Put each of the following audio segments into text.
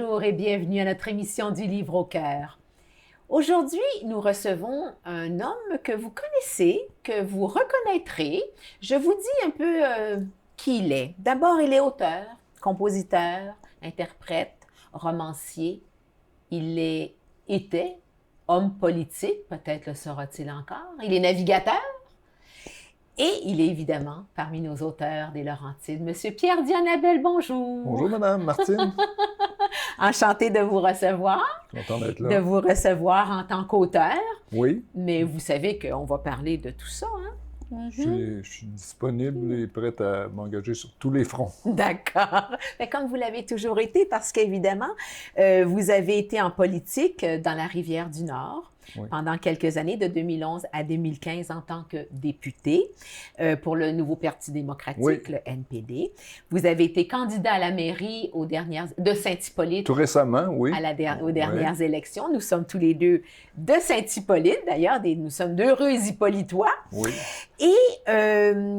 Bonjour et bienvenue à notre émission du Livre au cœur. Aujourd'hui, nous recevons un homme que vous connaissez, que vous reconnaîtrez. Je vous dis un peu qui il est. D'abord, il est auteur, compositeur, interprète, romancier. Était homme politique, peut-être le sera-t-il encore. Il est navigateur. Et il est évidemment parmi nos auteurs des Laurentides. Monsieur Pierre Dionabel, bonjour. Bonjour, Madame Martine. Enchanté de vous recevoir. Content d'être là. De vous recevoir en tant qu'auteur. Oui. Mais vous savez qu'on va parler de tout ça, hein? Je suis disponible et prête à m'engager sur tous les fronts. D'accord. Mais comme vous l'avez toujours été, parce qu'évidemment, vous avez été en politique dans la Rivière-du-Nord. Oui. Pendant quelques années, de 2011 à 2015, en tant que député pour le nouveau Parti démocratique, oui, le NPD. Vous avez été candidat à la mairie de Saint-Hippolyte. Tout récemment, oui. Aux dernières élections. Nous sommes tous les deux de Saint-Hippolyte, d'ailleurs, nous sommes d'heureux Hippolytois. Oui. Et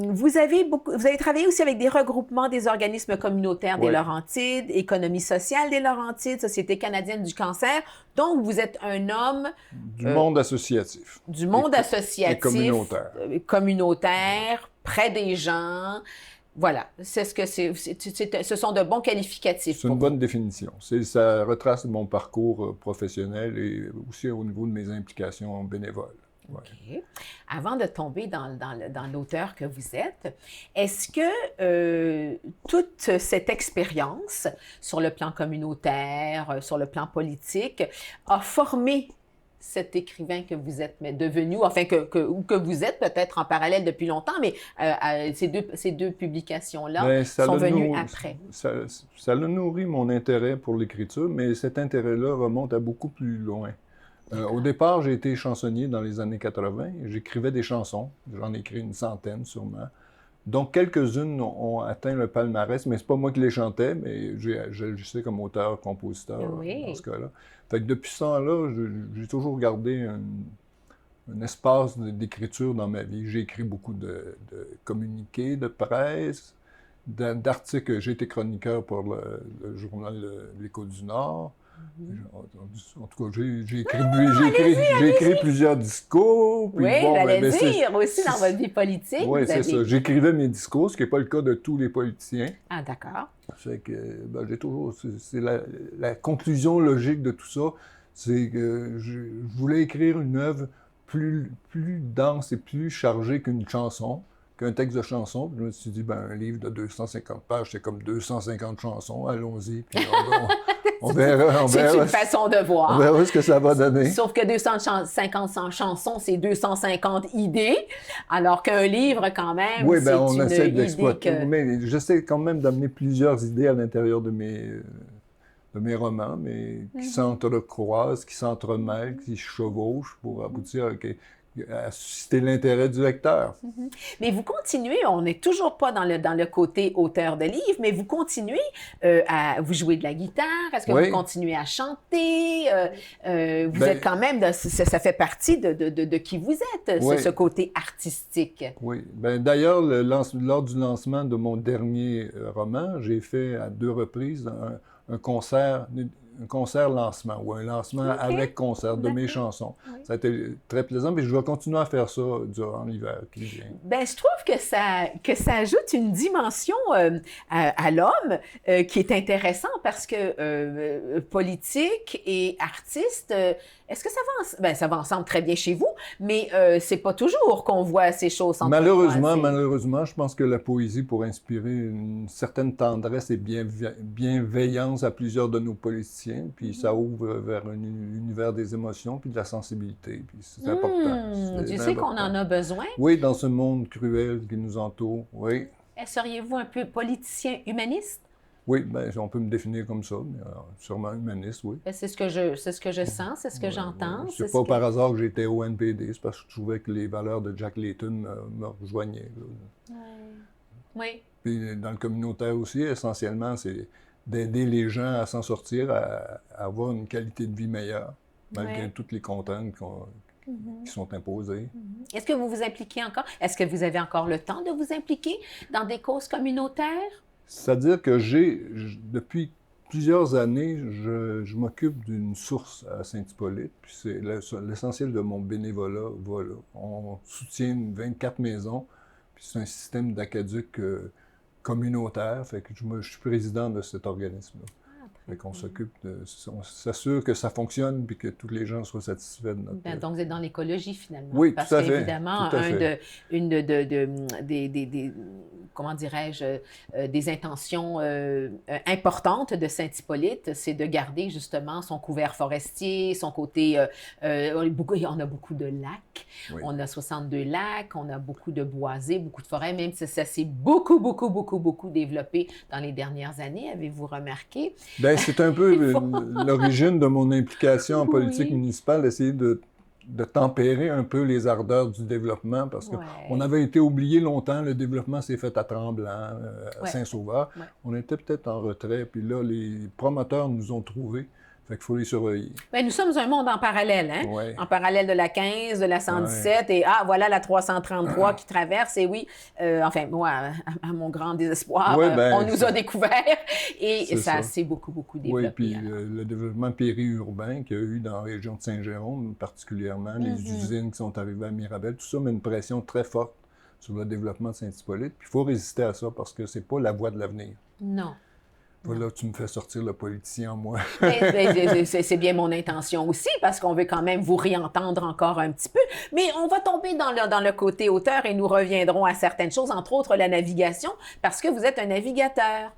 vous avez travaillé aussi avec des regroupements des organismes communautaires des Laurentides, Économie sociale des Laurentides, Société canadienne du cancer. Donc, vous êtes un homme... Du monde associatif. Du monde associatif. Et communautaire. Communautaire, près des gens. Voilà, c'est ce que ce sont de bons qualificatifs. C'est une bonne définition. Ça retrace mon parcours professionnel et aussi au niveau de mes implications bénévoles. Ouais. Okay. Avant de tomber dans l'auteur que vous êtes, est-ce que toute cette expérience sur le plan communautaire, sur le plan politique, a formé cet écrivain que vous êtes devenu, enfin ou que vous êtes peut-être en parallèle depuis longtemps, mais ces deux publications-là sont venues après? Ça a nourri mon intérêt pour l'écriture, mais cet intérêt-là remonte à beaucoup plus loin. Au départ, j'ai été chansonnier dans les années 80. J'écrivais des chansons. J'en ai écrit une centaine, sûrement. Donc, quelques-unes ont atteint le palmarès, mais c'est pas moi qui les chantais, mais j'agissais comme auteur-compositeur dans ce cas-là. Fait que depuis ce temps-là, j'ai toujours gardé un espace d'écriture dans ma vie. J'ai écrit beaucoup de communiqués de presse, d'articles. J'ai été chroniqueur pour le journal L'Écho du Nord. En tout cas, j'ai écrit plusieurs discours. Puis oui, j'allais dire aussi dans votre vie politique. Oui, c'est ça. J'écrivais mes discours, ce qui n'est pas le cas de tous les politiciens. Ah, d'accord. C'est que j'ai toujours... C'est la conclusion logique de tout ça, c'est que je voulais écrire une œuvre plus dense et plus chargée qu'une chanson, qu'un texte de chanson. Puis je me suis dit, un livre de 250 pages, c'est comme 250 chansons, allons-y. Puis on verra. C'est une façon de voir. On verra ce que ça va donner. Sauf que 250 chansons, c'est 250 idées, alors qu'un livre, quand même, oui, c'est on une essaie idée d'exploiter. Mais j'essaie quand même d'amener plusieurs idées à l'intérieur de mes romans, mais qui s'entrecroisent, qui s'entremêlent, qui chevauchent pour aboutir à susciter l'intérêt du lecteur. Mais vous continuez, on n'est toujours pas dans le côté auteur de livres, mais vous continuez vous jouer de la guitare, est-ce que vous continuez à chanter? Vous êtes quand même, ça fait partie de qui vous êtes, ce côté artistique. Oui, d'ailleurs, lors du lancement de mon dernier roman, j'ai fait à 2 reprises un concert lancement ou un lancement avec concert de mes chansons. Oui. Ça a été très plaisant, mais je vais continuer à faire ça durant l'hiver qui vient. Je trouve que ça ajoute une dimension à l'homme qui est intéressant parce que politique et artiste, est-ce que ça va ça va ensemble très bien chez vous, mais c'est pas toujours qu'on voit ces choses ensemble. Malheureusement, je pense que la poésie pourrait inspirer une certaine tendresse et bienveillance à plusieurs de nos politiciens. Puis ça ouvre vers un univers des émotions puis de la sensibilité. Puis c'est important. Tu sais qu'on en a besoin? Oui, dans ce monde cruel qui nous entoure, oui. Seriez-vous un peu politicien humaniste? Oui, on peut me définir comme ça, mais sûrement humaniste, oui. C'est ce que je sens, c'est ce que j'entends. C'est pas par hasard que j'étais au NPD, c'est parce que je trouvais que les valeurs de Jack Layton me rejoignaient. Oui. Puis dans le communautaire aussi, essentiellement, c'est d'aider les gens à s'en sortir, à avoir une qualité de vie meilleure, malgré toutes les contraintes qui sont imposées. Est-ce que vous vous impliquez encore? Est-ce que vous avez encore le temps de vous impliquer dans des causes communautaires? C'est-à-dire que depuis plusieurs années, je m'occupe d'une source à Saint-Hippolyte, puis c'est l'essentiel de mon bénévolat va là. On soutient 24 maisons, puis c'est un système d'aqueduc communautaire, fait que je suis président de cet organisme-là. Fait qu'on s'occupe on s'assure que ça fonctionne puis que tous les gens soient satisfaits de notre... Donc, vous êtes dans l'écologie, finalement. Oui, parce tout à fait. qu'évidemment, comment dirais-je, des intentions importantes de Saint-Hippolyte, c'est de garder justement son couvert forestier, son côté... on a beaucoup de lacs, oui. On a 62 lacs, on a beaucoup de boisés, beaucoup de forêts, même si ça s'est beaucoup développé dans les dernières années, avez-vous remarqué? Bien, c'est un peu l'origine de mon implication en politique municipale, d'essayer de tempérer un peu les ardeurs du développement, parce qu'on avait été oublié longtemps, le développement s'est fait à Tremblant, à Saint-Sauveur. On était peut-être en retrait, puis là, les promoteurs nous ont trouvés. Fait qu'il faut les surveiller. Bien, nous sommes un monde en parallèle, hein? Ouais. En parallèle de la 15, de la 117, et voilà la 333 qui traverse, et oui, enfin, moi, à mon grand désespoir, on nous a découvert, et ça s'est beaucoup développé. Oui, puis le développement périurbain qu'il y a eu dans la région de Saint-Jérôme, particulièrement, les usines qui sont arrivées à Mirabel, tout ça met une pression très forte sur le développement de Saint-Hippolyte, puis il faut résister à ça, parce que c'est pas la voie de l'avenir. Non. Là, tu me fais sortir le politicien en moi. C'est bien mon intention aussi, parce qu'on veut quand même vous réentendre encore un petit peu. Mais on va tomber dans le côté auteur et nous reviendrons à certaines choses, entre autres la navigation, parce que vous êtes un navigateur.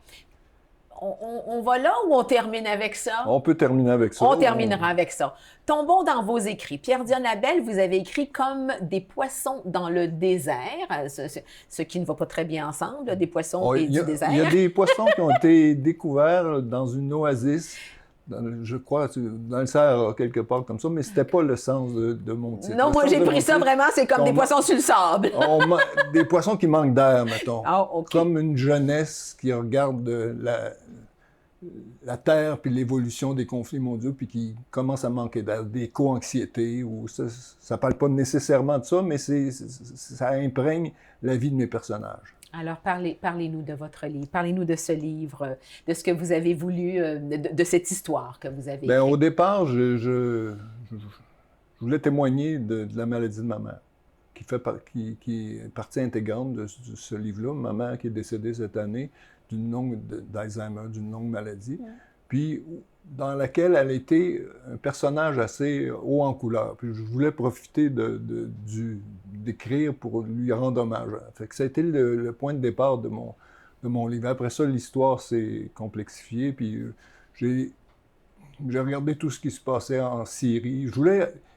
On va là ou on termine avec ça? On peut terminer avec ça. On terminera avec ça. Tombons dans vos écrits. Pierre-Dion Labelle, vous avez écrit comme des poissons dans le désert, ce qui ne va pas très bien ensemble, des poissons et du désert. Il y a des poissons qui ont été découverts dans une oasis, je crois, dans le Sahara, quelque part comme ça, mais c'était pas le sens de mon titre. Non, moi j'ai pris ça vraiment, c'est comme des poissons sur le sable. Des poissons qui manquent d'air, mettons. Okay. Comme une jeunesse qui regarde la Terre puis l'évolution des conflits mondiaux puis qui commence à manquer d'air, des co-anxiétés, ou ça parle pas nécessairement de ça, mais ça imprègne la vie de mes personnages. Alors, parlez-nous de votre livre, parlez-nous de ce livre, de ce que vous avez voulu, de cette histoire que vous avez écrite. Au départ, je voulais témoigner de la maladie de ma mère, qui est partie intégrante de ce livre-là. Ma mère qui est décédée cette année d'Alzheimer, d'une longue maladie, puis dans laquelle elle était un personnage assez haut en couleur. Puis je voulais profiter d'écrire pour lui rendre hommage. Fait que ça a été le point de départ de mon livre. Après ça, l'histoire s'est complexifiée, puis j'ai regardé tout ce qui se passait en Syrie.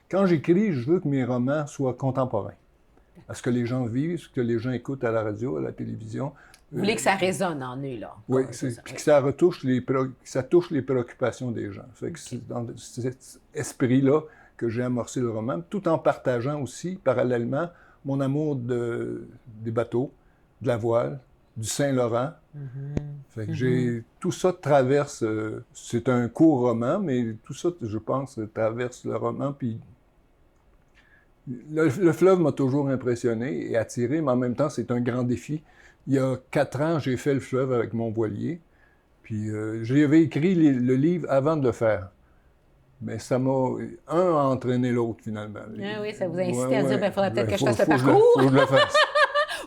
Quand j'écris, je veux que mes romans soient contemporains. À ce que les gens vivent, ce que les gens écoutent à la radio, à la télévision. Vous voulez que ça résonne en eux, là. Oui, puis que ça touche les préoccupations des gens. Fait que c'est dans cet esprit-là que j'ai amorcé le roman, tout en partageant aussi, parallèlement, mon amour des bateaux, de la voile, du Saint-Laurent. Fait que tout ça traverse, c'est un court roman, mais tout ça, je pense, traverse le roman, puis le fleuve m'a toujours impressionné et attiré, mais en même temps, c'est un grand défi. Il y a 4 ans, j'ai fait le fleuve avec mon voilier, puis j'avais écrit le livre avant de le faire. Mais ça m'a... Un a entraîné l'autre, finalement. Oui, ça vous a incité à dire, il faudrait peut-être que je fasse le parcours. Faut que je le fasse.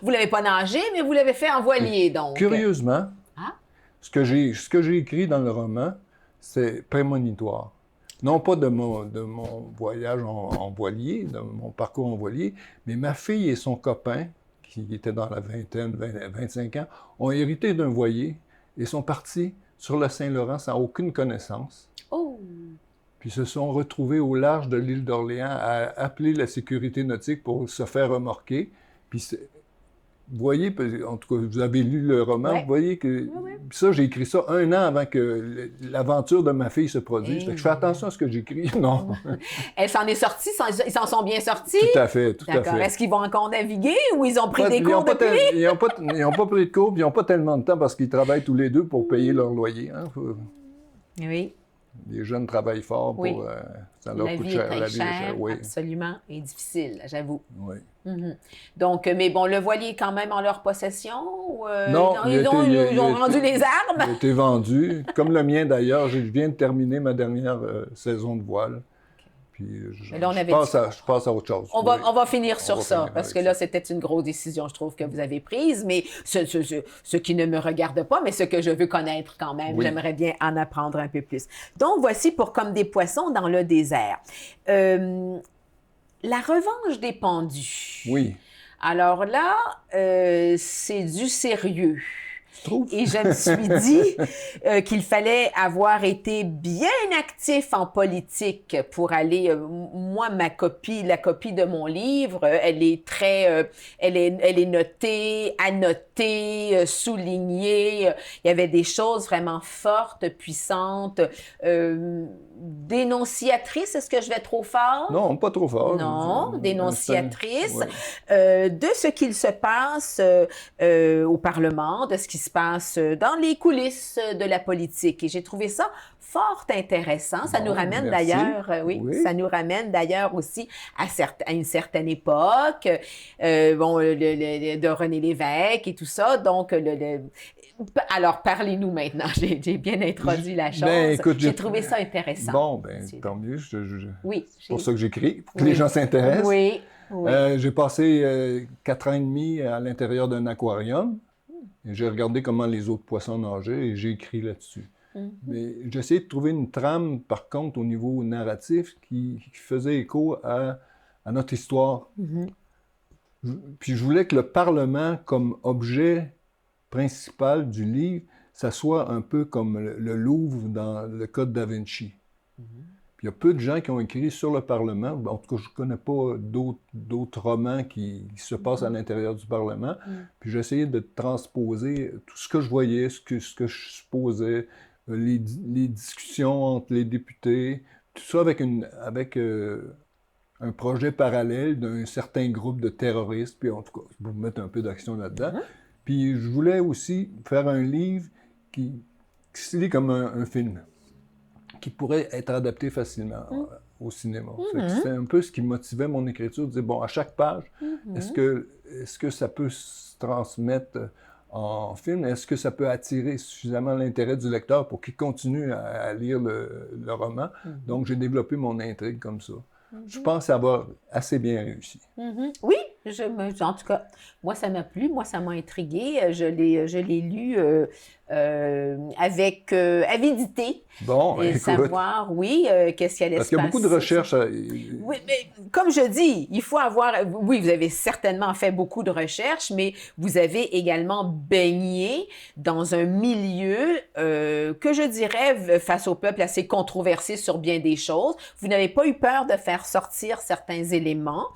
Vous ne l'avez pas nagé, mais vous l'avez fait en voilier, donc. Curieusement, ce que j'ai écrit dans le roman, c'est prémonitoire. Non pas de mon voyage en voilier, de mon parcours en voilier, mais ma fille et son copain, qui étaient dans la vingtaine, 25 ans, ont hérité d'un voilier et sont partis sur le Saint-Laurent sans aucune connaissance. Oh! Puis se sont retrouvés au large de l'île d'Orléans à appeler la sécurité nautique pour se faire remorquer. Puis vous voyez, en tout cas, vous avez lu le roman, vous voyez que... Ça, j'ai écrit ça 1 an avant que l'aventure de ma fille se produise. Fait que je fais attention à ce que j'écris, non. Elle s'en est sortie, ils s'en sont bien sortis? Tout à fait, tout à fait. D'accord. Est-ce qu'ils vont encore naviguer ou ils ont pris des cours depuis? Ils n'ont pas pris de cours, puis ils n'ont pas tellement de temps parce qu'ils travaillent tous les deux pour payer leur loyer. Hein. Oui. les jeunes travaillent fort Oui. pour... ça leur La coûte vie cher. est La très vie est chère, chère, oui. absolument, et difficile, j'avoue. Oui. Mhm. Donc, mais bon, le voilier est quand même en leur possession? Ou, Non, ils ont rendu les armes? il a été vendu, comme le mien d'ailleurs. Je viens de terminer ma dernière saison de voile. Puis Mais là, on avait dit je passe à autre chose. on va finir sur va ça, finir parce avec que là, ça. c'était une grosse décision, je trouve, que vous avez prise, mais ce qui ne me regarde pas, mais ce que je veux connaître quand même, Oui. j'aimerais bien en apprendre un peu plus. Donc, voici pour Comme des poissons dans le désert. La revanche des pendus. Oui. Alors là, c'est du sérieux. Tu trouves? Et je me suis dit qu'il fallait avoir été bien actif en politique pour aller... moi, la copie de mon livre, elle est très... elle est notée, annotée, soulignée. Il y avait des choses vraiment fortes, puissantes, dénonciatrices. Est-ce que je vais trop fort? Non, pas trop fort. Non, dénonciatrice Ouais. de ce qu'il se passe au Parlement, de ce qui se passe dans les coulisses de la politique. Et j'ai trouvé ça fort intéressant. Ça Bon, nous ramène merci. d'ailleurs, Oui. ça nous ramène d'ailleurs aussi à une certaine époque, de René Lévesque et tout ça. Donc, alors, parlez-nous maintenant. J'ai bien introduit la chose. Ben, écoute, j'ai trouvé ça intéressant. Bon, ben, tant mieux. Oui. C'est pour ça que j'écris, pour que Oui. les gens s'intéressent. Oui. Oui. J'ai passé 4 ans et demi à l'intérieur d'un aquarium. Et j'ai regardé comment les autres poissons nageaient et j'ai écrit là-dessus. Mais j'ai essayé de trouver une trame, par contre, au niveau narratif, qui faisait écho à notre histoire. Puis je voulais que le Parlement, comme objet principal du livre, ça soit un peu comme le Louvre dans le Code da Vinci. Puis il y a peu de gens qui ont écrit sur le Parlement. En tout cas, je ne connais pas d'autres romans qui se passent à l'intérieur du Parlement. Puis j'ai essayé de transposer tout ce que je voyais, ce que je supposais, les discussions entre les députés, tout ça avec un projet parallèle d'un certain groupe de terroristes, puis en tout cas, pour mettre un peu d'action là-dedans. Puis je voulais aussi faire un livre qui se lit comme un film, qui pourrait être adapté facilement au cinéma. C'est un peu ce qui motivait mon écriture, de dire, bon, à chaque page, est-ce que ça peut se transmettre en film? Est-ce que ça peut attirer suffisamment l'intérêt du lecteur pour qu'il continue à lire le roman? Donc, j'ai développé mon intrigue comme ça. Je pense avoir assez bien réussi. Oui, en tout cas, moi, ça m'a plu, moi, ça m'a intriguée. Je l'ai lu avec avidité. Bon, et écoute, savoir, qu'est-ce qui allait parce se qu'il y a passer. beaucoup de recherches. Oui, mais comme je dis, il faut avoir... Oui, vous avez certainement fait beaucoup de recherches, mais vous avez également baigné dans un milieu que je dirais, face au peuple, assez controversé sur bien des choses. Vous n'avez pas eu peur de faire sortir certains éléments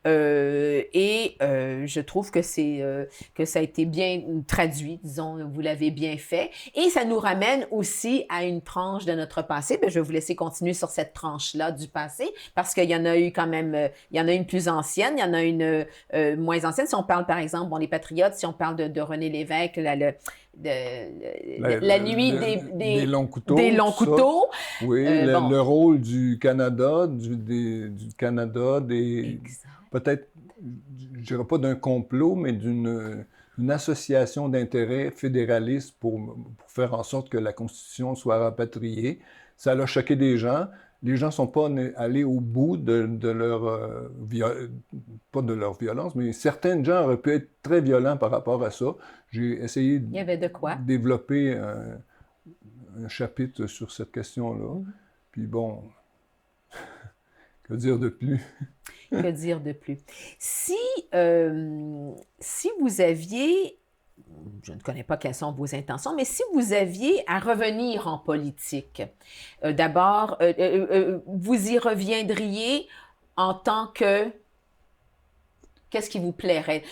et je trouve que ça a été bien traduit, disons, vous l'avez bien fait. Et ça nous ramène aussi à une tranche de notre passé. Bien, je vais vous laisser continuer sur cette tranche-là du passé parce qu'il y en a eu quand même, il y en a une plus ancienne, il y en a une moins ancienne. Si on parle, par exemple, bon, les Patriotes, si on parle de René Lévesque, la nuit des longs couteaux. Des longs couteaux. Oui, le rôle du Canada, du Canada, peut-être, je dirais pas d'un complot, mais d'une association d'intérêts fédéralistes pour faire en sorte que la Constitution soit rapatriée. Ça a choqué des gens. Les gens ne sont pas allés au bout de leur... pas de leur violence, mais certains gens auraient pu être très violents par rapport à ça. J'ai essayé Il y avait de quoi? développer un chapitre sur cette question-là. Puis bon, que dire de plus? Que dire de plus? Si vous aviez, je ne connais pas quelles sont vos intentions, mais si vous aviez à revenir en politique, d'abord, vous y reviendriez en tant que... Qu'est-ce qui vous plairait?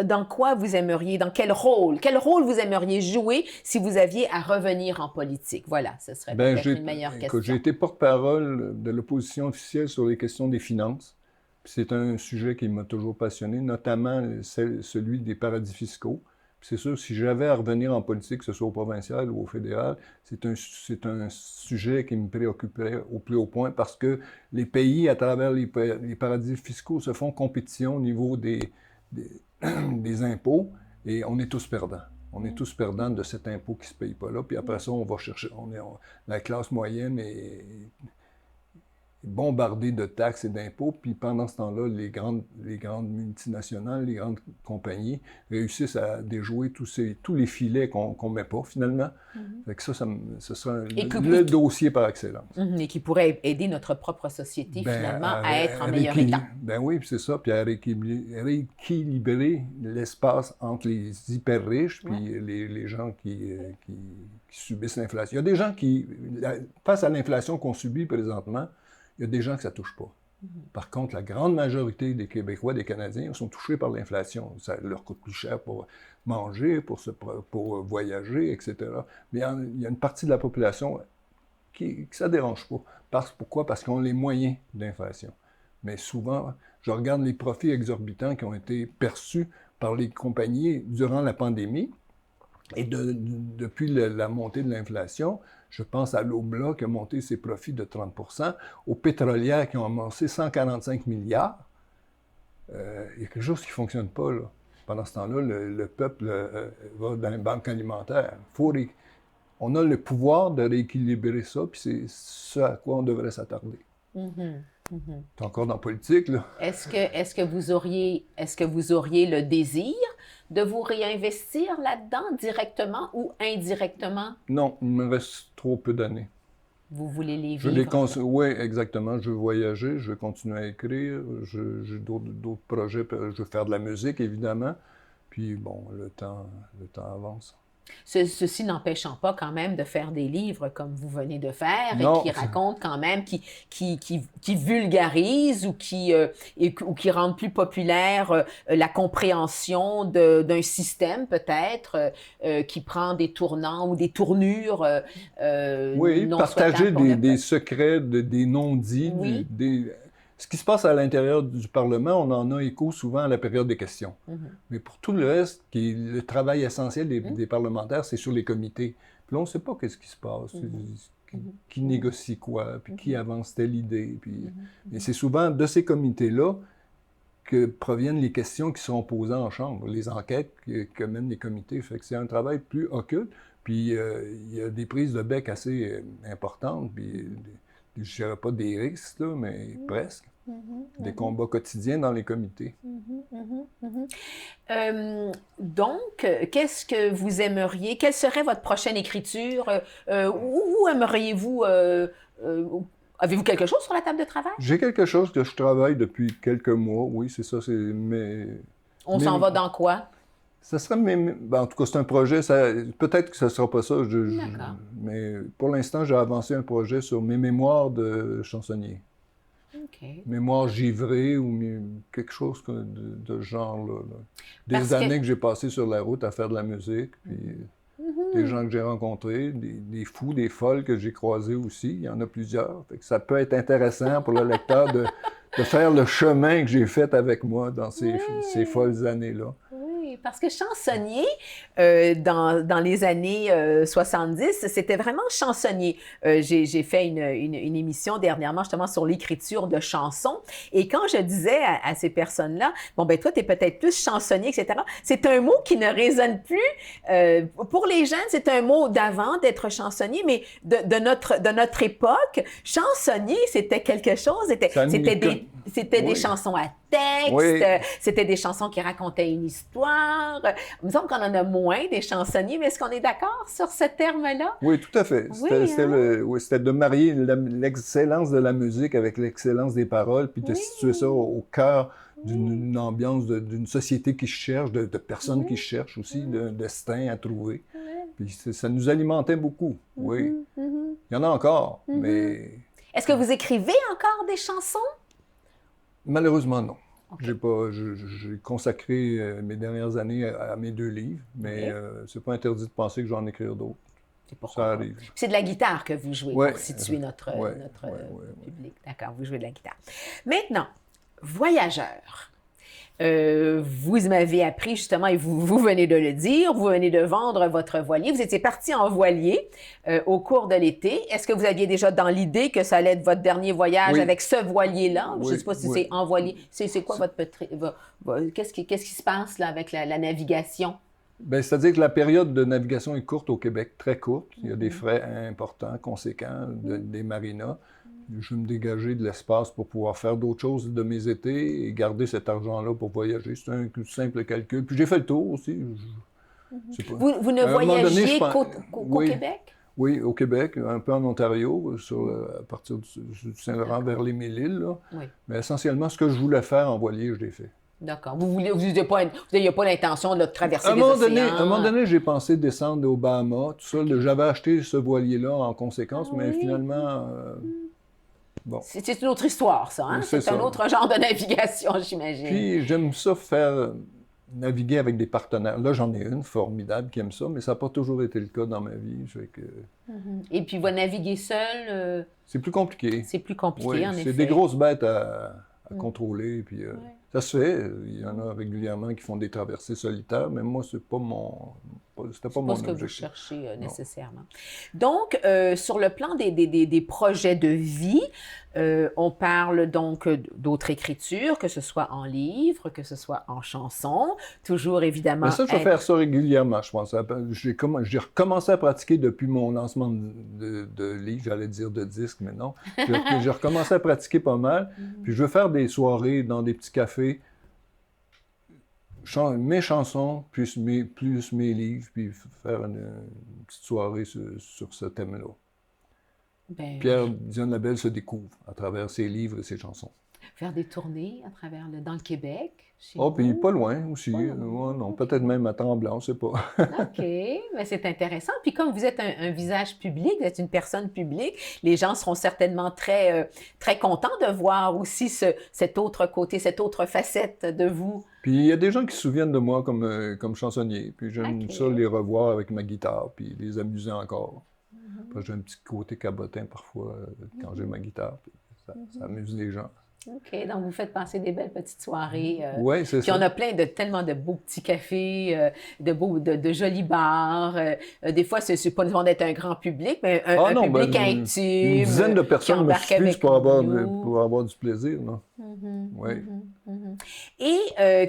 Dans quoi vous aimeriez, dans quel rôle vous aimeriez jouer si vous aviez à revenir en politique? Voilà, ce serait peut-être une meilleure question. J'ai été porte-parole de l'opposition officielle sur les questions des finances. C'est un sujet qui m'a toujours passionné, notamment celui des paradis fiscaux. C'est sûr, si j'avais à revenir en politique, que ce soit au provincial ou au fédéral, c'est un sujet qui me préoccuperait au plus haut point parce que les pays, à travers les paradis fiscaux, se font compétition au niveau des impôts et on est tous perdants. On est tous perdants de cet impôt qui ne se paye pas là. Puis après ça, on va chercher. La classe moyenne est bombardée de taxes et d'impôts. Puis pendant ce temps-là, les grandes multinationales, les grandes compagnies réussissent à déjouer tous les filets qu'on ne met pas finalement. Fait que ce sera le dossier par excellence. Et qui pourrait aider notre propre société finalement à être en meilleur état. Ben oui, c'est ça. Puis à rééquilibrer l'espace entre les hyper riches puis les gens qui subissent l'inflation. Il y a des gens qui, face à l'inflation qu'on subit présentement, il y a des gens que ça ne touche pas. Par contre, la grande majorité des Québécois, des Canadiens, sont touchés par l'inflation. Ça leur coûte plus cher pour manger, pour voyager, etc. Mais il y a une partie de la population qui ça ne dérange pas. Pourquoi? Parce qu'ils ont les moyens d'inflation. Mais souvent, je regarde les profits exorbitants qui ont été perçus par les compagnies durant la pandémie. Et depuis la montée de l'inflation, je pense à l'Obla qui a monté ses profits de 30 %, aux pétrolières qui ont amassé 145 milliards. Il y a quelque chose qui ne fonctionne pas, là. Pendant ce temps-là, le peuple va dans les banques alimentaires. On a le pouvoir de rééquilibrer ça, puis c'est ce à quoi on devrait s'attarder. C'est encore dans la politique, là. Est-ce que vous auriez le désir de vous réinvestir là-dedans directement ou indirectement? Non, il me reste trop peu d'années. Vous voulez les vivre? Oui, exactement. Je veux voyager, je veux continuer à écrire, j'ai d'autres projets, je veux faire de la musique, évidemment. Puis bon, le temps avance. Ceci n'empêchant pas quand même de faire des livres comme vous venez de faire et qui racontent quand même, qui vulgarisent ou qui rendent plus populaire la compréhension d'un système peut-être qui prend des tournants ou des tournures oui, non partager des secrets, des non-dits, oui. Ce qui se passe à l'intérieur du Parlement, on en a écho souvent à la période des questions. Mais pour tout le reste, qui est le travail essentiel des parlementaires, c'est sur les comités. Puis là, on ne sait pas qu'est-ce qui se passe, qui négocie quoi, puis qui avance telle idée. Et c'est souvent de ces comités-là que proviennent les questions qui seront posées en chambre, les enquêtes que mènent les comités. Fait que c'est un travail plus occulte. Puis il y a des prises de bec assez importantes, puis je ne dirais pas des risques, là, mais presque. Des combats quotidiens dans les comités. Donc, qu'est-ce que vous aimeriez? Quelle serait votre prochaine écriture? Où aimeriez-vous... avez-vous quelque chose sur la table de travail? J'ai quelque chose que je travaille depuis quelques mois, oui, c'est ça. On s'en va dans quoi? Ça serait en tout cas, c'est un projet, peut-être que ça ne sera pas ça, mais pour l'instant, j'ai avancé un projet sur mes mémoires de chansonnier. Mémoire givrée ou quelque chose de genre là. Des années que j'ai passées sur la route à faire de la musique, puis des gens que j'ai rencontrés, des fous, des folles que j'ai croisés aussi, il y en a plusieurs. Fait que ça peut être intéressant pour le lecteur de faire le chemin que j'ai fait avec moi dans ces folles années-là. Parce que chansonnier, dans les années 70, c'était vraiment chansonnier. J'ai fait une émission dernièrement justement sur l'écriture de chansons. Et quand je disais à ces personnes-là, bon, ben toi, tu es peut-être plus chansonnier, etc., c'est un mot qui ne résonne plus. Pour les jeunes, c'est un mot d'avant d'être chansonnier, mais de notre époque, chansonnier, c'était quelque chose, c'était des chansons à texte, c'était des chansons qui racontaient une histoire. Il me semble qu'on en a moins des chansonniers, mais est-ce qu'on est d'accord sur ce terme-là? Oui, tout à fait. C'était de marier l'excellence de la musique avec l'excellence des paroles, puis de situer ça au cœur d'une ambiance, d'une société qui cherche, de personnes qui cherchent aussi, d'un destin à trouver. Puis ça nous alimentait beaucoup, oui. Il y en a encore, mais... Est-ce que vous écrivez encore des chansons? Malheureusement, non. J'ai consacré mes dernières années à mes 2 livres, mais c'est pas interdit de penser que je vais en écrire d'autres. Ça arrive. C'est de la guitare que vous jouez pour situer notre public. D'accord, vous jouez de la guitare. Maintenant, voyageur. vous m'avez appris justement, et vous venez de le dire, vous venez de vendre votre voilier. Vous étiez parti en voilier au cours de l'été. Est-ce que vous aviez déjà dans l'idée que ça allait être votre dernier voyage Oui. avec ce voilier-là? Je ne Oui, sais pas si oui. c'est en voilier. C'est quoi votre... Qu'est-ce qui se passe là avec la navigation? Bien, c'est-à-dire que la période de navigation est courte au Québec, très courte. Il y a des frais importants, conséquents, des marinas. Je veux me dégager de l'espace pour pouvoir faire d'autres choses de mes étés et garder cet argent-là pour voyager. C'est un simple calcul. Puis j'ai fait le tour aussi. C'est pas... Vous ne À un moment donné, voyagiez je pense- qu'au oui, Québec? oui, au Québec, un peu en Ontario, à partir du Saint-Laurent vers les Mille-Îles, là. Oui. Mais essentiellement, ce que je voulais faire en voilier, je l'ai fait. D'accord. Vous n'aviez pas l'intention de traverser À un des moment océans? donné, à un moment donné, j'ai pensé descendre aux Bahamas, tout ça. J'avais acheté ce voilier-là en conséquence, Ah mais oui? finalement, bon. C'est une autre histoire, ça. Hein? C'est C'est un ça. autre genre de navigation, j'imagine. Puis j'aime ça faire naviguer avec des partenaires. Là, j'en ai une formidable qui aime ça, mais ça n'a pas toujours été le cas dans ma vie. Fait que Et puis, vous naviguer seul, c'est plus compliqué. c'est plus compliqué, Oui, en effet. c'est des grosses bêtes à contrôler. Puis, ça se fait. Il y en a régulièrement qui font des traversées solitaires, mais moi, c'était pas C'est mon pas ce que vous objectif. cherchez Non. nécessairement. Donc, sur le plan des projets de vie, on parle donc d'autres écritures, que ce soit en livre, que ce soit en chanson, toujours évidemment. Mais ça, je vais faire ça régulièrement, je pense. J'ai recommencé à pratiquer depuis mon lancement de livre, j'allais dire de disque, mais non. J'ai recommencé à pratiquer pas mal. Puis je veux faire des soirées dans des petits cafés, mes chansons, plus mes livres, puis faire une petite soirée sur ce thème-là. Ben, Pierre-Dion Labelle se découvre à travers ses livres et ses chansons. faire des tournées à travers dans le Québec. Chez Oh, puis vous. pas loin aussi. Pas loin. Ouais, non, peut-être même à Tremblant, on ne sait pas. OK, mais c'est intéressant. Puis comme vous êtes un visage public, vous êtes une personne publique, les gens seront certainement très contents de voir aussi cet autre côté, cette autre facette de vous. Puis il y a des gens qui se souviennent de moi comme chansonnier. Puis j'aime Ok. ça les revoir avec ma guitare, puis les amuser encore. Parce que j'ai un petit côté cabotin parfois quand j'ai ma guitare. Puis ça amuse les gens. OK, donc vous faites passer des belles petites soirées. Oui, c'est Puis ça. on a tellement de beaux petits cafés, de jolis bars. Des fois, c'est pas nécessairement d'être un grand public, mais un non, public ben, intime. une dizaine de qui personnes me embarque suffisent avec pour nous. avoir du plaisir. Non? Oui. Et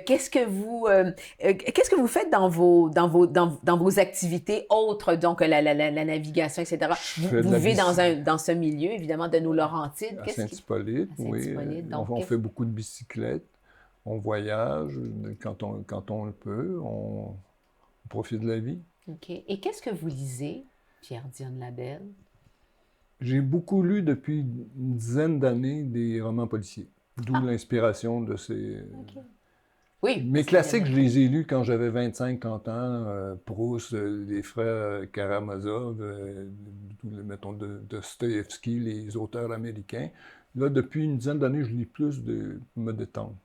qu'est-ce que vous faites dans vos activités autres, donc la navigation, etc. Je fais de Vous la vivez bici- dans ce milieu, évidemment, de nos Laurentides. À Qu'est-ce qui... Saint-Hippolyte, À oui. Saint-Hippolyte, donc, On fait beaucoup de bicyclettes. On voyage quand on le peut. On profite de la vie. OK. Et qu'est-ce que vous lisez, Pierre-Dion Labelle? J'ai beaucoup lu depuis une dizaine d'années des romans policiers. D'où l'inspiration de ces... OK. Oui. Mes classiques, je les ai lus quand j'avais 25-30 ans. Proust, les frères Karamazov, mettons de Dostoïevski, les auteurs américains. Là, depuis une dizaine d'années, je lis plus pour me détendre.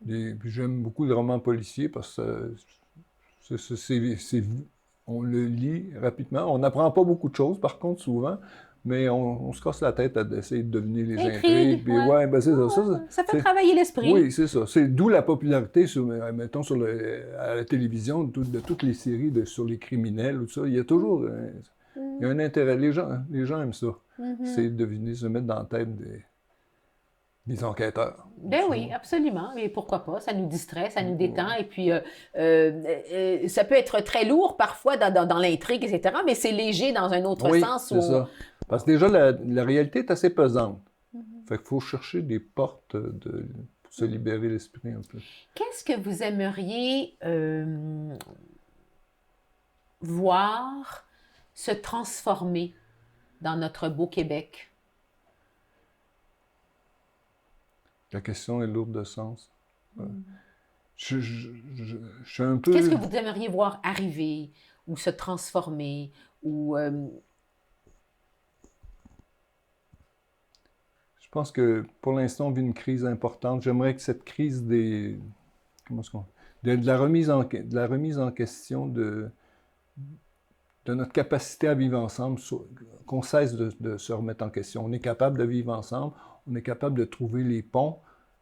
Puis j'aime beaucoup le roman policier parce que on le lit rapidement. On n'apprend pas beaucoup de choses, par contre, souvent, mais on se casse la tête à essayer de deviner les intrigues. Puis, ouais. ben, c'est ça. Ça fait travailler l'esprit. Oui, c'est ça. C'est d'où la popularité, mettons, à la télévision, de toutes les séries sur les criminels, ou tout ça. Il y a toujours il y a un intérêt. Les gens aiment ça. C'est de deviner, se mettre dans la tête des enquêteurs. Ben oui, absolument. Mais pourquoi pas? Ça nous distrait, ça nous détend. Et puis, ça peut être très lourd parfois dans l'intrigue, etc. Mais c'est léger dans un autre Oui, sens. c'est ça. Parce que déjà, la réalité est assez pesante. Fait qu'il faut chercher des portes pour se libérer l'esprit un peu. Qu'est-ce que vous aimeriez voir se transformer dans notre beau Québec? La question est lourde de sens. Je suis un peu... Qu'est-ce que vous aimeriez voir arriver ou se transformer ou... Je pense que pour l'instant, on vit une crise importante. J'aimerais que cette crise de la remise en question de notre capacité à vivre ensemble, qu'on cesse de se remettre en question. On est capable de vivre ensemble, on est capable de trouver les ponts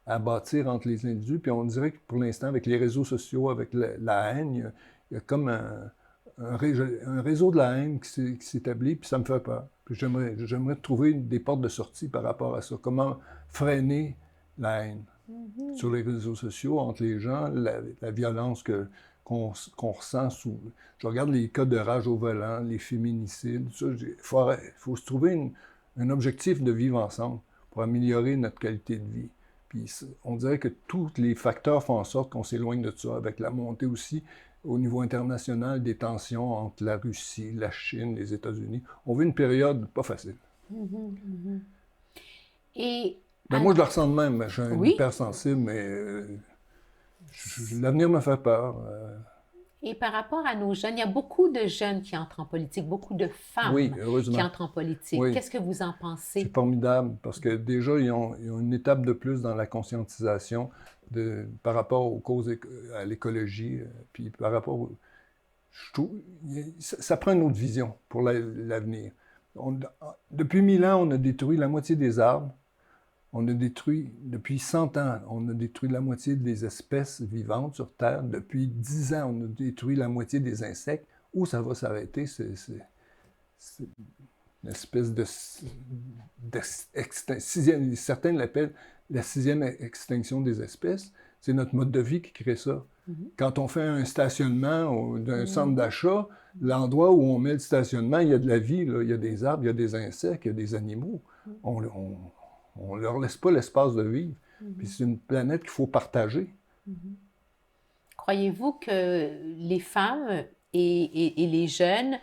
à bâtir entre les individus. Puis on dirait que pour l'instant, avec les réseaux sociaux, avec la haine, il y a comme un réseau de la haine qui s'établit, puis ça me fait peur. Puis j'aimerais trouver des portes de sortie par rapport à ça. Comment freiner la haine sur les réseaux sociaux, entre les gens, la violence qu'on ressent sous... Je regarde les cas de rage au volant, les féminicides, ça, il faut se trouver un objectif de vivre ensemble pour améliorer notre qualité de vie. Puis on dirait que tous les facteurs font en sorte qu'on s'éloigne de ça, avec la montée aussi au niveau international des tensions entre la Russie, la Chine, les États-Unis. On vit une période pas facile. Et Ben moi, je le ressens de même. Je suis un Oui. hypersensible, mais l'avenir me fait peur. Et par rapport à nos jeunes, il y a beaucoup de jeunes qui entrent en politique, beaucoup de femmes Oui, qui heureusement. entrent en politique. Oui. Qu'est-ce que vous en C'est pensez? formidable parce que déjà, ils ont une étape de plus dans la conscientisation par rapport aux causes, à l'écologie, puis par rapport je trouve, ça prend une autre vision pour l'avenir. Depuis 1000 ans, on a détruit la moitié des arbres. On a détruit, depuis 100 ans, on a détruit la moitié des espèces vivantes sur Terre. Depuis 10 ans, on a détruit la moitié des insectes. Où ça va s'arrêter? C'est une espèce sixième, certains l'appellent la 6e extinction des espèces. C'est notre mode de vie qui crée ça. Quand on fait un stationnement ou d'un centre d'achat, l'endroit où on met le stationnement, il y a de la vie, là. Il y a des arbres, il y a des insectes, il y a des animaux. On ne leur laisse pas l'espace de vivre. Puis c'est une planète qu'il faut partager. Croyez-vous que les femmes et les jeunes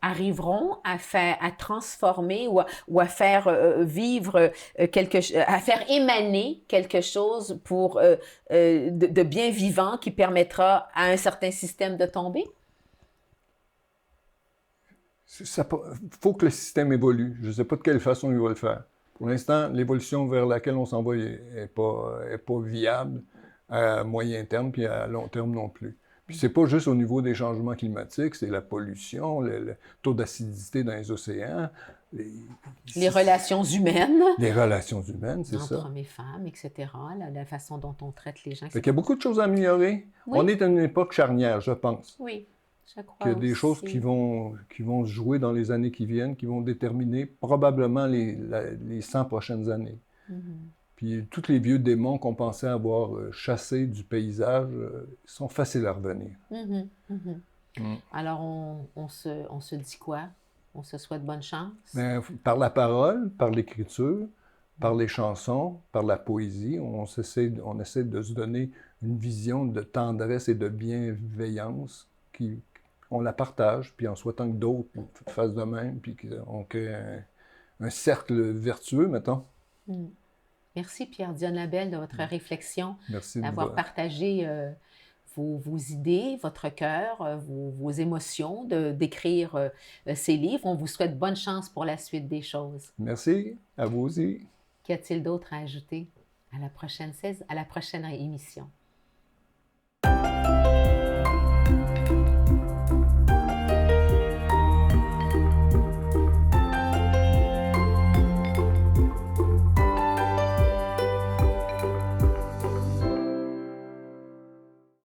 arriveront à transformer ou à faire vivre à faire émaner quelque chose pour de bien vivant qui permettra à un certain système de tomber? Il faut que le système évolue. Je ne sais pas de quelle façon il va le faire. Pour l'instant, l'évolution vers laquelle on s'en va n'est pas viable à moyen terme puis à long terme non plus. Puis c'est pas juste au niveau des changements climatiques, c'est la pollution, le taux d'acidité dans les océans. Les relations humaines. Les relations humaines, c'est ça. Entre hommes et femmes, etc. La façon dont on traite les gens. Fait qu'il y a beaucoup de choses à améliorer. Oui. On est à une époque charnière, je pense. Oui, je crois Qu'il y a des aussi. choses qui vont se jouer dans les années qui viennent, qui vont déterminer probablement les 100 prochaines années. Puis tous les vieux démons qu'on pensait avoir chassés du paysage sont faciles à revenir. Alors, on se dit quoi? On se souhaite bonne chance? Ben, par la parole, par l'écriture, par les chansons, par la poésie, on essaie de se donner une vision de tendresse et de bienveillance on la partage, puis en souhaitant que d'autres fassent de même, puis qu'on crée un cercle vertueux, mettons. Merci Pierre-Dion Labelle de votre réflexion, Merci d'avoir partagé vos idées, votre cœur, vos émotions, d'écrire ces livres. On vous souhaite bonne chance pour la suite des choses. Merci, à vous aussi. Qu'y a-t-il d'autre à ajouter à la prochaine émission?